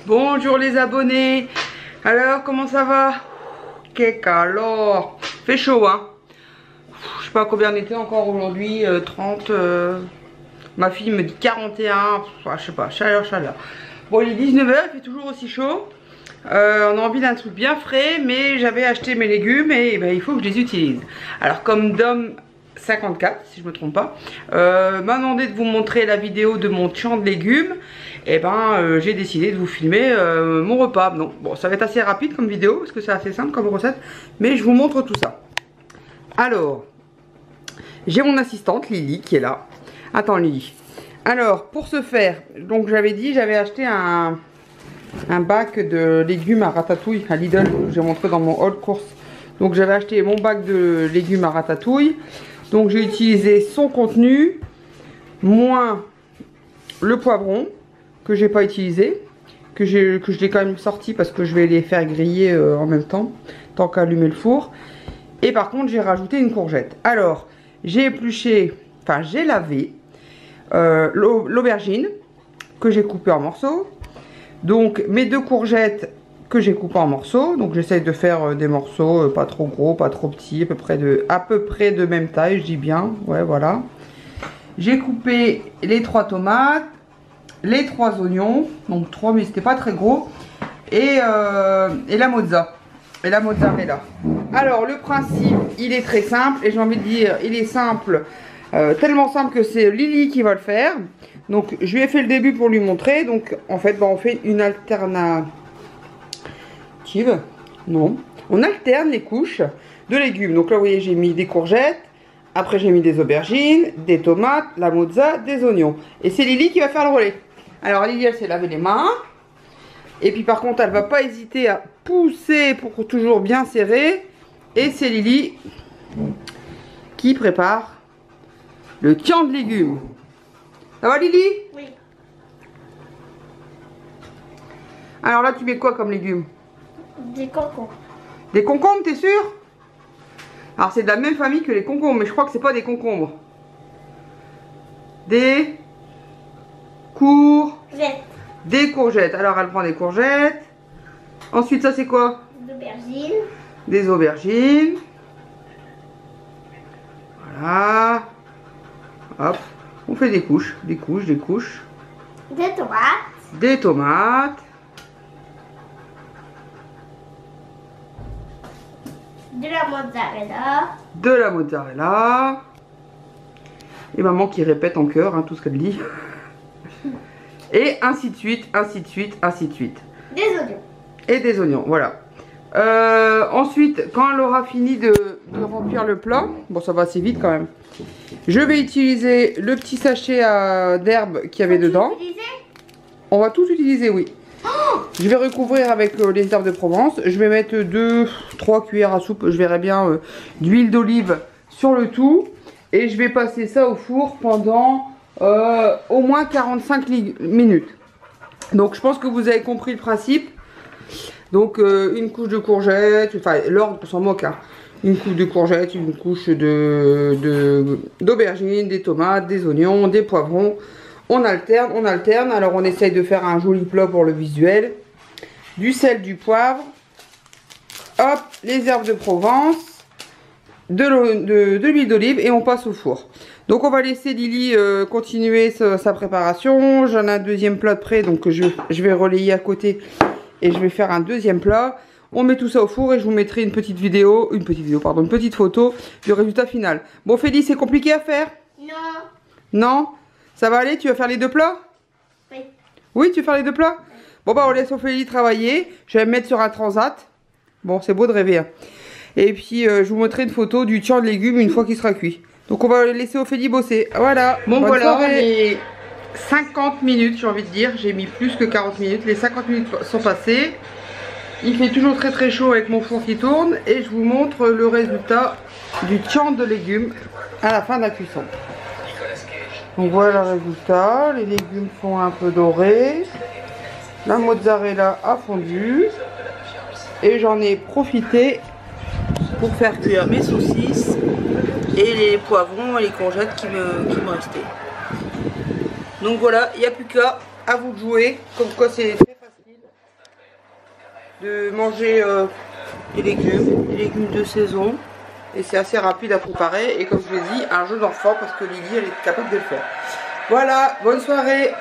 Bonjour les abonnés. Alors comment ça va? Quel calor. Fait chaud hein. Je sais pas combien on était encore aujourd'hui, 30. Ma fille me dit 41. Je sais pas, chaleur. Bon il est 19 h, il fait toujours aussi chaud. On a envie d'un truc bien frais, mais j'avais acheté mes légumes et ben, il faut que je les utilise. Alors comme Dom 54 si je me trompe pas m'a demandé de vous montrer la vidéo de mon champ de légumes, et ben j'ai décidé de vous filmer mon repas. Donc bon, ça va être assez rapide comme vidéo parce que c'est assez simple comme recette, mais je vous montre tout ça. Alors j'ai mon assistante Lily qui est là. Attends Lily. Alors pour ce faire, donc j'avais dit j'avais acheté un bac de légumes à ratatouille à Lidl, j'ai montré dans mon haul course. Donc j'avais acheté mon bac de légumes à ratatouille. Donc j'ai utilisé son contenu moins le poivron que j'ai pas utilisé, que je l'ai quand même sorti parce que je vais les faire griller en même temps, tant qu'allumer le four. Et par contre j'ai rajouté une courgette. Alors j'ai épluché, enfin j'ai lavé l'aubergine que j'ai coupée en morceaux. Donc mes deux courgettes que j'ai coupées en morceaux. Donc j'essaye de faire des morceaux pas trop gros, pas trop petits, à peu près de même taille, je dis bien. Ouais voilà. J'ai coupé les 3 tomates, les 3 oignons, donc 3 mais c'était pas très gros, et la mozza. Et la mozzarella. Alors le principe il est très simple, et j'ai envie de dire il est simple, tellement simple que c'est Lily qui va le faire. Donc je lui ai fait le début pour lui montrer. Donc en fait on fait une alternative. Non, on alterne les couches de légumes. Donc là vous voyez j'ai mis des courgettes, après j'ai mis des aubergines, des tomates, la mozza, des oignons. Et c'est Lily qui va faire le relais. Alors Lily elle s'est lavé les mains. Et puis par contre elle va pas hésiter à pousser pour toujours bien serrer. Et c'est Lily qui prépare le tian de légumes. Ça va Lily? Oui. Alors là tu mets quoi comme légumes? Des concombres. Des concombres, t'es sûr? Alors c'est de la même famille que les concombres, mais je crois que c'est pas des concombres. Des Courgettes. Des courgettes. Alors elle prend des courgettes. Ensuite ça c'est quoi? D'aubergines. Des aubergines. Voilà. Hop. On fait des couches, des couches. Des tomates. Des tomates. De la mozzarella. De la mozzarella. Et maman qui répète en chœur hein, tout ce qu'elle dit. Et ainsi de suite, ainsi de suite, ainsi de suite. Des oignons. Et des oignons, voilà. Ensuite, quand elle aura fini de remplir le plat, bon ça va assez vite quand même, je vais utiliser le petit sachet d'herbes qu'il y avait dedans. On va tous utiliser, oui. Je vais recouvrir avec les herbes de Provence. Je vais mettre 2-3 cuillères à soupe, je verrai bien, d'huile d'olive sur le tout. Et je vais passer ça au four pendant au moins 45 minutes. Donc je pense que vous avez compris le principe. Donc une couche de courgettes, enfin l'ordre s'en moque hein. Une couche de courgettes, une couche d'aubergines, des tomates, des oignons, des poivrons. On alterne, on alterne. Alors on essaye de faire un joli plat pour le visuel. Du sel, du poivre. Hop, les herbes de Provence. De l'huile d'olive et on passe au four. Donc on va laisser Lily continuer sa préparation. J'en ai un deuxième plat de près, donc je vais relayer à côté et je vais faire un deuxième plat. On met tout ça au four et je vous mettrai une petite photo du résultat final. Bon Félix, c'est compliqué à faire? Non. Non? Ça va aller? Tu vas faire les deux plats? Oui. Oui, tu vas faire les deux plats? Bon bah on laisse Ophélie travailler. Je vais me mettre sur un transat. Bon, c'est beau de rêver hein. Et puis je vous montrerai une photo du tian de légumes une fois qu'il sera cuit. Donc on va laisser Ophélie bosser. Voilà. Bon voilà, les 50 minutes, j'ai envie de dire. J'ai mis plus que 40 minutes. Les 50 minutes sont passées. Il fait toujours très très chaud avec mon four qui tourne. Et je vous montre le résultat du tian de légumes à la fin de la cuisson. Donc voilà le résultat. Les légumes sont un peu dorés. La mozzarella a fondu. Et j'en ai profité pour faire cuire mes saucisses et les poivrons et les courgettes qui me restaient. Donc voilà, il n'y a plus qu'à vous de jouer, comme quoi c'est très facile. de manger des légumes de saison. Et c'est assez rapide à préparer. Et comme je vous l'ai dit, un jeu d'enfant parce que Lily, elle est capable de le faire. Voilà, bonne soirée.